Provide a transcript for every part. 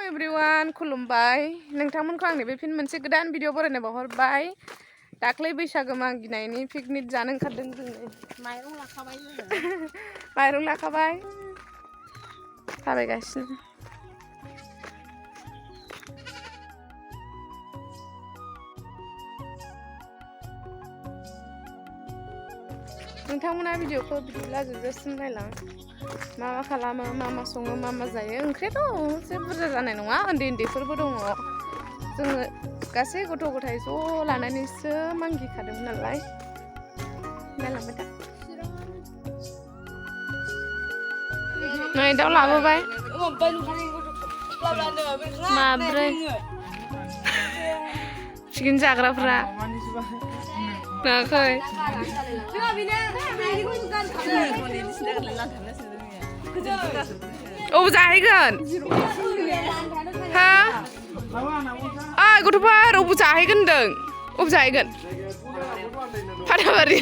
everyone खुलुमबाय नोंथांमोनखौ आंनि बे फिन मोनसे गोदान भिडिअ बरायनो बावहरबाय दाख्लै बैसागो मागिनायनि पिकनिक जानो ओंखारदों जोङो माइरं लाखाबाय थाबायगासिनो नोंथांमोना भिडिअखौ बिदिब्ला जोबजासिम नायलां मा खालामो मा सङो मा जायो ओंख्रियाथ' एसे बुरजा जानाय नङा उन्दैफोरबो दङ जोङो गासै गथ' गथाय ज' लानानैसो मागिखादोंमोन नालाय नायलांबाय दा नै दाउ लाबोबाय माब्रै चिकेन जाग्राफ्रा नाखै औ जाहैगोन हा गथ'फोर अबाव जाहैगोन होनदों अबाव जाहैगोन फाथाबारि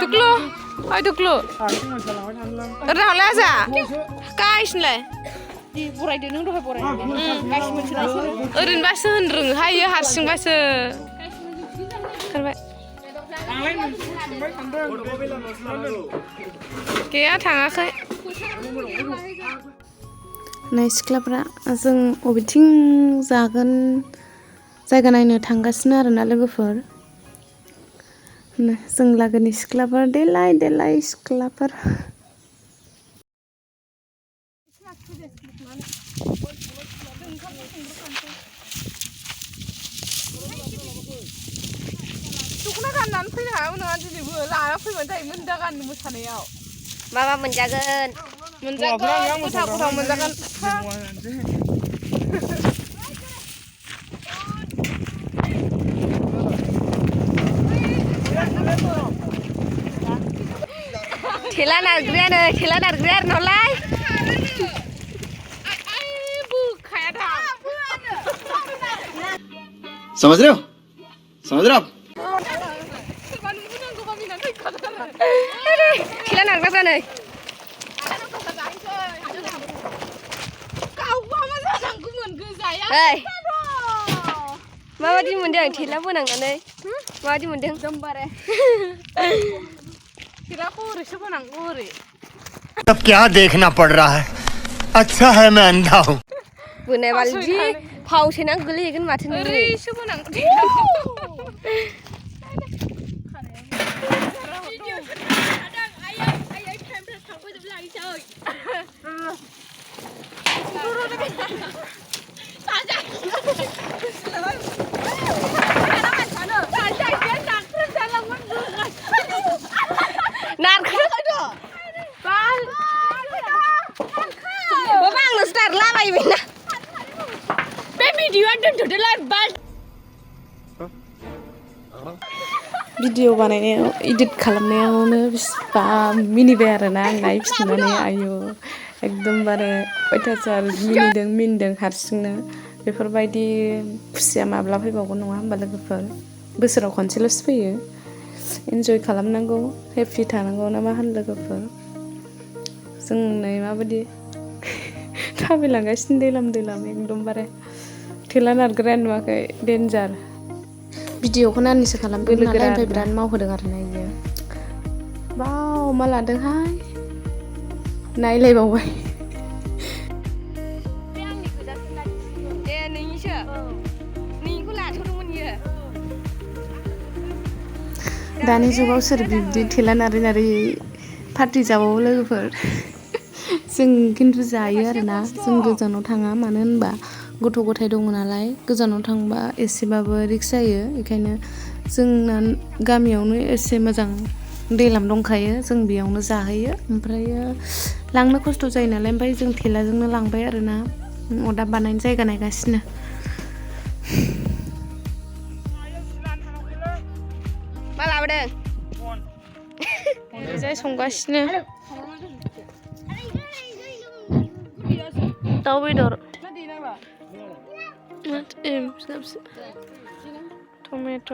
दुख्लु ओइ दुख्लु ओरै थांलाय आजा गाइसिनलाय बरायदो नों दहाय बरायदो ओरैनोबासो होनरोङोहायो हारसिंबासो गैया थाङाखै नै सिख्लाफ्रा जों बबेथिं जागोन जायगा नायनो थांगासिनो आरोना लोगोफोर जों लागोनि सिख्लाफोर देलाय सिख्लाफोर दख'ना गाननानै फैनो हायाव नङा दिनैबो लाना फैबानो जायोमोन दा गाननो मोसानायाव मा मोनजागोन गोथाव मोनजागोन थेला नारग्राया नलाय समझ रहे हो थेला नारग्रा जानो माबायदि मोनदों थेला बोनांनानै माबायदि मोनदों एकदमबारे थेलाखौ ओरैसो बोनांगौ ओरै अब क्या देखना पड़ रहा है अच्छा है मैं अंधा हूँ बोनाय बालदि फाव सोनानै गोलैहैगोन माथो नोङो ओरैसो बोनांगौ भिडिअ बानायनायाव इडिट खालामनायावनो बिसिबा मिनिबाय आरोना आं नायफिननानै आयु एकदमबारे अयथासार मिनिदों हारसिंनो बेफोरबायदि खुसिया माब्ला फैबावगोन नङा होमबा लोगोफोर बोसोराव खनसेल'सो फैयो इन्जय खालामनांगौ हेपि थानांगौ ना मा होनो लोगोफोर जों नै माबायदि थाबायलांगासिनो दैलाम एकदमबारे थेला नारग्राया नुवाखै डेन्जार भिडिअखौ नानैसो खालामदों नालाय ओमफ्राय बिराद मावहोदों आरोना बियो बाव मा लादोंहाय नायलायबावबाय दानि जुगाव सोर बिब्दि थेला नारै पार्टि जाबावो लोगोफोर जों खिन्थु जायो आरोना जों गोजानाव थाङा मानो होनबा गथ' गथाय दङ नालाय गोजानाव थांबा एसेबाबो रिक्स जायो बेखायनो जोंना गामियावनो एसे मोजां दैलाम दंखायो जों बेयावनो जाहैयो ओमफ्रायो लांनो खस्थ' जायो नालाय ओमफ्राय जों थेलाजोंनो लांबाय आरोना अरदाब बानायनो जायगा नायगासिनो मा लाबोदों जाय संगासिनो दाउ बेदर टमेट'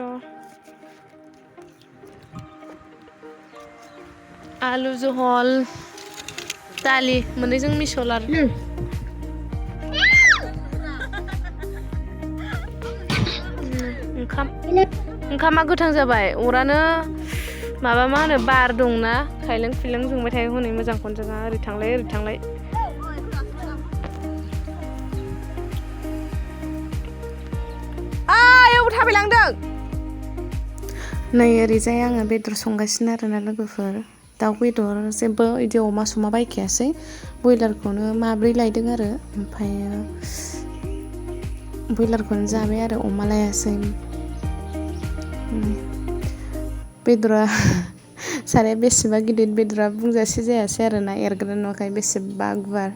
आलु जहल दालि मोननैजों मिसल आरो ओंखामा गोथां जाबाय अरानो माबा मा होनो बार दंना खायलें खुइलें जोंबाय थायो हनै मोजांखौनो जोङा ओरै थांलाय आयौ थाबायलांदों नै ओरैजाय आङो बेदर संगासिनो आरोना लोगोफोर दाउ बेदर जेबो इदि अमा समा बायखायासै बयलारखौनो माब्रै लायदों आरो ओमफ्रायो बयलारखौनो जाबाय आरो अमा लायासै बेदरा साराया बेसेबा गिदिर बेदरा बुंजासे जायासै आरोना एरग्रा नुवाखै बेसेबा गुवार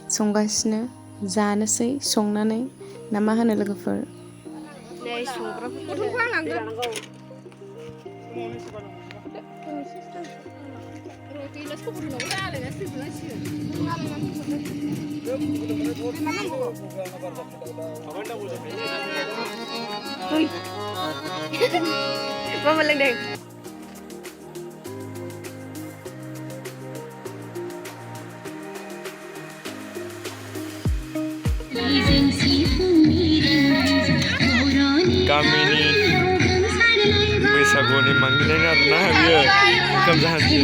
संगासिनो जानोसै संनानै ना मा होनो लोगोफोर मा मोनलांदों गामिनि बैसागुनि मागिनायनि आरोना बियो ओंखाम जाहासै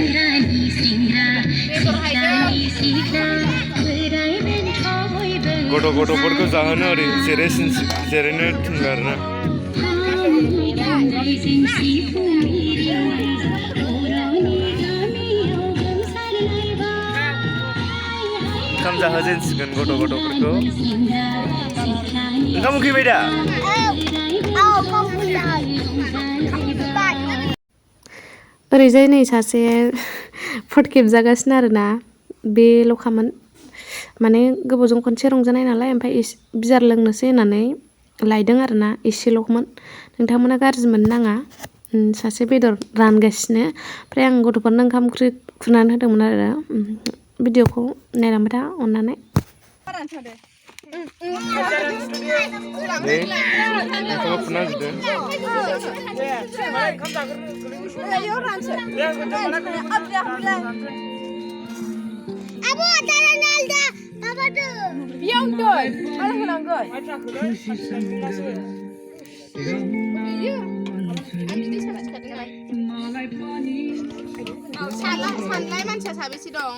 गथ'फोरखौ जाहोनो ओरै जिरायनो थिनबाय आरोना ओंखाम जाहोजेनसिगोन गथ'फोरखौ ओंखाम उखैबाय दा ओरैजाय नै सासे फट खेबजागासिनो आरोना बेल'खामोन माने गोबावजों खनसे रंजानाय नालाय ओमफ्राय बियार लोंनोसै होननानै लायदों आरोना एसेल'मोन नोंथांमोना गाज्रि मोननो नाङा सासे बेदर रानगासिनो ओमफ्राय आं गथ'फोरनो ओंखाम ओंख्रि खुरनानै होदोंमोन आरो भिडिअखौ नायलांबाय था अननानै ओंखामा खुरना होजोबदो सानलाय मानसिया साबेसे दं